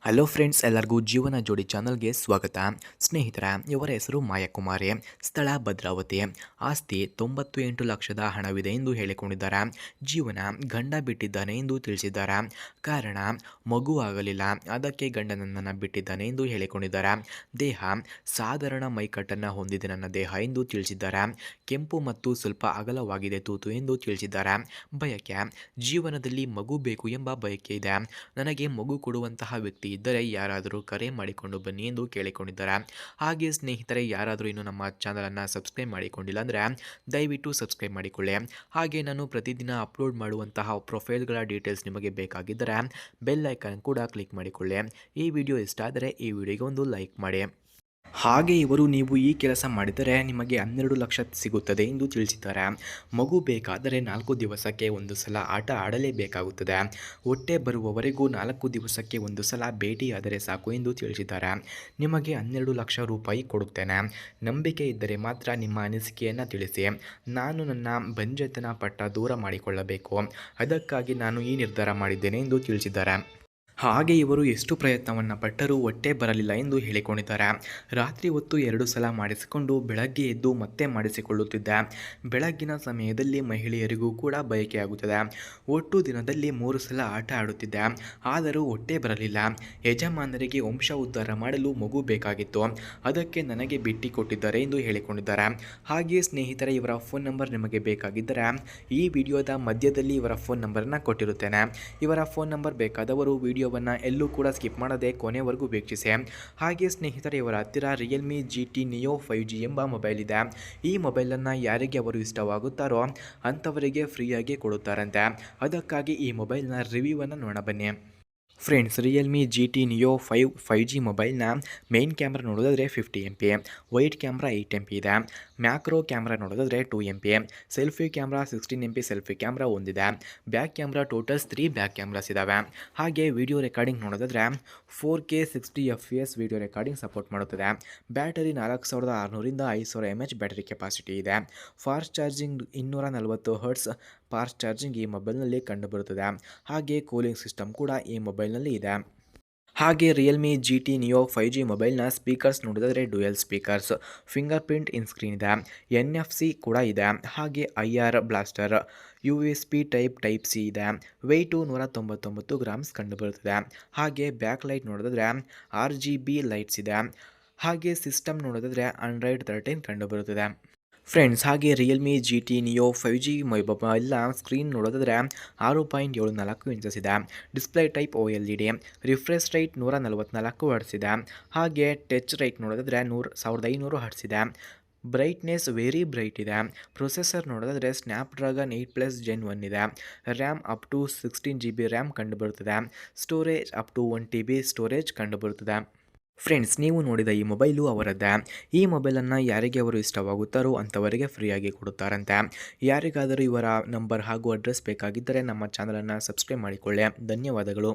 Hello friends, ಎಲ್ಲರಿಗೂ ಜೀವನ ಜೋಡಿ ಚಾನಲ್ಗೆ ಸ್ವಾಗತ. ಸ್ನೇಹಿತರ, ಇವರ ಹೆಸರು ಮಾಯಾಕುಮಾರಿ, ಸ್ಥಳ ಭದ್ರಾವತಿ, ಆಸ್ತಿ 98 ಲಕ್ಷದ ಹಣವಿದೆ ಎಂದು ಹೇಳಿಕೊಂಡಿದ್ದಾರೆ. ಜೀವನ ಗಂಡ ಬಿಟ್ಟಿದ್ದಾನೆ ಎಂದು ತಿಳಿಸಿದ್ದಾರೆ. ಕಾರಣ ಮಗು ಆಗಲಿಲ್ಲ, ಅದಕ್ಕೆ ಗಂಡ ನನ್ನನ್ನು ಬಿಟ್ಟಿದ್ದಾನೆ ಎಂದು ಹೇಳಿಕೊಂಡಿದ್ದಾರೆ. ದೇಹ ಸಾಧಾರಣ ಮೈಕಟ್ಟನ್ನು ಹೊಂದಿದೆ ನನ್ನ ದೇಹ ಎಂದು ತಿಳಿಸಿದ್ದಾರೆ. ಕೆಂಪು ಮತ್ತು ಸ್ವಲ್ಪ ಅಗಲವಾಗಿದೆ ತೂತು ಎಂದು ತಿಳಿಸಿದ್ದಾರೆ. ಬಯಕೆ ಜೀವನದಲ್ಲಿ ಮಗು ಬೇಕು ಎಂಬ ಬಯಕೆ ಇದೆ. ನನಗೆ ಮಗು ಕೊಡುವಂತಹ ವ್ಯಕ್ತಿ ಇದ್ದರೆ ಯಾರಾದರೂ ಕರೆ ಮಾಡಿಕೊಂಡು ಬನ್ನಿ ಎಂದು ಕೇಳಿಕೊಂಡಿದ್ದಾರೆ. ಹಾಗೆ ಸ್ನೇಹಿತರೆ, ಯಾರಾದರೂ ಇನ್ನೂ ನಮ್ಮ ಚಾನಲನ್ನು ಸಬ್ಸ್ಕ್ರೈಬ್ ಮಾಡಿಕೊಂಡಿಲ್ಲ ಅಂದರೆ ದಯವಿಟ್ಟು ಸಬ್ಸ್ಕ್ರೈಬ್ ಮಾಡಿಕೊಳ್ಳಿ. ಹಾಗೆ ನಾನು ಪ್ರತಿದಿನ ಅಪ್ಲೋಡ್ ಮಾಡುವಂತಹ ಪ್ರೊಫೈಲ್ಗಳ ಡೀಟೇಲ್ಸ್ ನಿಮಗೆ ಬೇಕಾಗಿದ್ದರೆ ಬೆಲ್ ಐಕಾನ್ ಕೂಡ ಕ್ಲಿಕ್ ಮಾಡಿಕೊಳ್ಳಿ. ಈ ವಿಡಿಯೋ ಇಷ್ಟ ಆದರೆ ಈ ವಿಡಿಯೋಗೆ ಒಂದು ಲೈಕ್ ಮಾಡಿ. ಹಾಗೆ ಇವರು ನೀವು ಈ ಕೆಲಸ ಮಾಡಿದರೆ ನಿಮಗೆ 12 ಲಕ್ಷ ಸಿಗುತ್ತದೆ ಎಂದು ತಿಳಿಸಿದ್ದಾರೆ. ಮಗು ಬೇಕಾದರೆ 4 ದಿವಸಕ್ಕೆ ಒಂದು ಸಲ ಆಟ ಆಡಲೇಬೇಕಾಗುತ್ತದೆ. ಹೊಟ್ಟೆ ಬರುವವರೆಗೂ 4 ದಿವಸಕ್ಕೆ ಒಂದು ಸಲ ಭೇಟಿಯಾದರೆ ಸಾಕು ಎಂದು ತಿಳಿಸಿದ್ದಾರೆ. ನಿಮಗೆ 12 ಲಕ್ಷ ರೂಪಾಯಿ ಕೊಡುತ್ತೇನೆ, ನಂಬಿಕೆ ಇದ್ದರೆ ಮಾತ್ರ ನಿಮ್ಮ ಅನಿಸಿಕೆಯನ್ನು ತಿಳಿಸಿ. ನಾನು ನನ್ನ ಬಂಜೆತನ ಪಟ್ಟ ದೂರ ಮಾಡಿಕೊಳ್ಳಬೇಕು, ಅದಕ್ಕಾಗಿ ನಾನು ಈ ನಿರ್ಧಾರ ಮಾಡಿದ್ದೇನೆ ಎಂದು ತಿಳಿಸಿದ್ದಾರೆ. ಹಾಗೆ ಇವರು ಎಷ್ಟು ಪ್ರಯತ್ನವನ್ನು ಪಟ್ಟರೂ ಹೊಟ್ಟೆ ಬರಲಿಲ್ಲ ಎಂದು ಹೇಳಿಕೊಂಡಿದ್ದಾರೆ. ರಾತ್ರಿ ಹೊತ್ತು 2 ಸಲ ಮಾಡಿಸಿಕೊಂಡು ಬೆಳಗ್ಗೆ ಎದ್ದು ಮತ್ತೆ ಮಾಡಿಸಿಕೊಳ್ಳುತ್ತಿದ್ದೆ. ಬೆಳಗ್ಗಿನ ಸಮಯದಲ್ಲಿ ಮಹಿಳೆಯರಿಗೂ ಕೂಡ ಬಯಕೆಯಾಗುತ್ತದೆ. ಒಟ್ಟು ದಿನದಲ್ಲಿ 3 ಸಲ ಆಟ ಆಡುತ್ತಿದ್ದೆ, ಆದರೂ ಹೊಟ್ಟೆ ಬರಲಿಲ್ಲ. ಯಜಮಾನರಿಗೆ ವಂಶ ಉದ್ಧಾರ ಮಾಡಲು ಮಗು ಬೇಕಾಗಿತ್ತು, ಅದಕ್ಕೆ ನನಗೆ ಬಿಟ್ಟಿಕೊಟ್ಟಿದ್ದಾರೆ ಎಂದು ಹೇಳಿಕೊಂಡಿದ್ದಾರೆ. ಹಾಗೆ ಸ್ನೇಹಿತರೆ, ಇವರ ಫೋನ್ ನಂಬರ್ ನಿಮಗೆ ಬೇಕಾಗಿದ್ದರೆ ಈ ವಿಡಿಯೋದ ಮಧ್ಯದಲ್ಲಿ ಇವರ ಫೋನ್ ನಂಬರನ್ನು ಕೊಟ್ಟಿರುತ್ತೇನೆ. ಇವರ ಫೋನ್ ನಂಬರ್ ಬೇಕಾದವರು ವಿಡಿಯೋವನ್ನು ಎಲ್ಲೂ ಕೂಡ ಸ್ಕಿಪ್ ಮಾಡದೆ ಕೊನೆವರೆಗೂ ವೀಕ್ಷಿಸಿ. ಹಾಗೆ ಸ್ನೇಹಿತರೆ, ಇವರ ಹತ್ತಿರ ರಿಯಲ್ಮಿ GT Neo 5G ಎಂಬ ಮೊಬೈಲ್ ಇದೆ. ಈ ಮೊಬೈಲನ್ನು ಯಾರಿಗೆ ಅವರು ಇಷ್ಟವಾಗುತ್ತಾರೋ ಅಂಥವರಿಗೆ ಫ್ರೀಯಾಗಿ ಕೊಡುತ್ತಾರಂತೆ. ಅದಕ್ಕಾಗಿ ಈ ಮೊಬೈಲ್ನ ರಿವ್ಯೂವನ್ನು ನೋಡೋಣ ಬನ್ನಿ. Friends, Realme GT Neo 5G ಮೊಬೈಲ್ನ ಮೇನ್ ಕ್ಯಾಮ್ರಾ ನೋಡೋದಾದರೆ 50 MP, ವೈಡ್ ಕ್ಯಾಮ್ರಾ 8 MP ಇದೆ. ಮ್ಯಾಕ್ರೋ ಕ್ಯಾಮ್ರಾ ನೋಡೋದಾದರೆ 2 MP, selfie camera 16 MP selfie camera ಒಂದಿದೆ. Back camera totals 3 back cameras ಇದ್ದಾವೆ. ಹಾಗೆ ವಿಡಿಯೋ ರೆಕಾರ್ಡಿಂಗ್ ನೋಡೋದಾದರೆ 4K 60 FPS video recording support ಮಾಡುತ್ತದೆ. Battery 4600ರಿಂದ 5000 mAh ಬ್ಯಾಟರಿ ಕೆಪಾಸಿಟಿ ಇದೆ. Fast charging 240 Hz fast charging ಈ ಮೊಬೈಲ್ನಲ್ಲಿ ಕಂಡುಬರುತ್ತದೆ. ಹಾಗೆ ಕೂಲಿಂಗ್ ಸಿಸ್ಟಮ್ ಕೂಡ ಈ ಮೊಬೈಲ್ನಲ್ಲಿ ಇದೆ. ಹಾಗೆ ರಿಯಲ್ಮಿ GT Neo 5G ಮೊಬೈಲ್ನ ಸ್ಪೀಕರ್ಸ್ ನೋಡಿದರೆ ಡ್ಯುಯಲ್ ಸ್ಪೀಕರ್ಸ್, ಫಿಂಗರ್ ಪ್ರಿಂಟ್ ಇನ್ ಸ್ಕ್ರೀನ್ ಇದೆ, NFC ಕೂಡ ಇದೆ. ಹಾಗೆ IR blaster, USB type C ಇದೆ. ವೆಯ್ಟು 199 ಗ್ರಾಮ್ಸ್ ಕಂಡುಬರುತ್ತದೆ. ಹಾಗೆ ಬ್ಯಾಕ್ ಲೈಟ್ ನೋಡಿದ್ರೆ RGB ಲೈಟ್ಸ್ ಇದೆ. ಹಾಗೆ ಸಿಸ್ಟಮ್ ನೋಡಿದ್ರೆ Android 13 ಕಂಡುಬರುತ್ತದೆ. ಫ್ರೆಂಡ್ಸ್, ಹಾಗೆ ರಿಯಲ್ಮಿ GT Neo 5G ಮೊಬೈಲ್ನ ಸ್ಕ್ರೀನ್ ನೋಡೋದಾದರೆ 6.74 ಇಂಚಸ್ ಇದೆ. Display type OLED, refresh rate 144 hertz ಇದೆ. ಹಾಗೆ ಟಚ್ ರೈಟ್ ನೋಡೋದಾದರೆ 1500 ಹರ್ಟ್ಸ್ ಇದೆ. ಬ್ರೈಟ್ನೆಸ್ ವೆರಿ ಬ್ರೈಟ್ ಇದೆ. ಪ್ರೊಸೆಸರ್ ನೋಡೋದಾದರೆ ಸ್ನ್ಯಾಪ್ಡ್ರ್ಯಾಗನ್ 8+ Gen 1 ಇದೆ. RAM up to 16 GB RAM ಕಂಡುಬರುತ್ತದೆ. Storage up to 1 TB storage ಕಂಡುಬರುತ್ತದೆ. ಫ್ರೆಂಡ್ಸ್, ನೀವು ನೋಡಿದ ಈ ಮೊಬೈಲು ಅವರದ್ದೇ. ಈ ಮೊಬೈಲನ್ನು ಯಾರಿಗೆ ಅವರು ಇಷ್ಟವಾಗುತ್ತಾರೋ ಅಂಥವರಿಗೆ ಫ್ರೀಯಾಗಿ ಕೊಡುತ್ತಾರಂತೆ. ಯಾರಿಗಾದರೂ ಇವರ ನಂಬರ್ ಹಾಗೂ ಅಡ್ರೆಸ್ ಬೇಕಾಗಿದ್ದರೆ ನಮ್ಮ ಚಾನಲನ್ನು ಸಬ್ಸ್ಕ್ರೈಬ್ ಮಾಡಿಕೊಳ್ಳಿ. ಧನ್ಯವಾದಗಳು.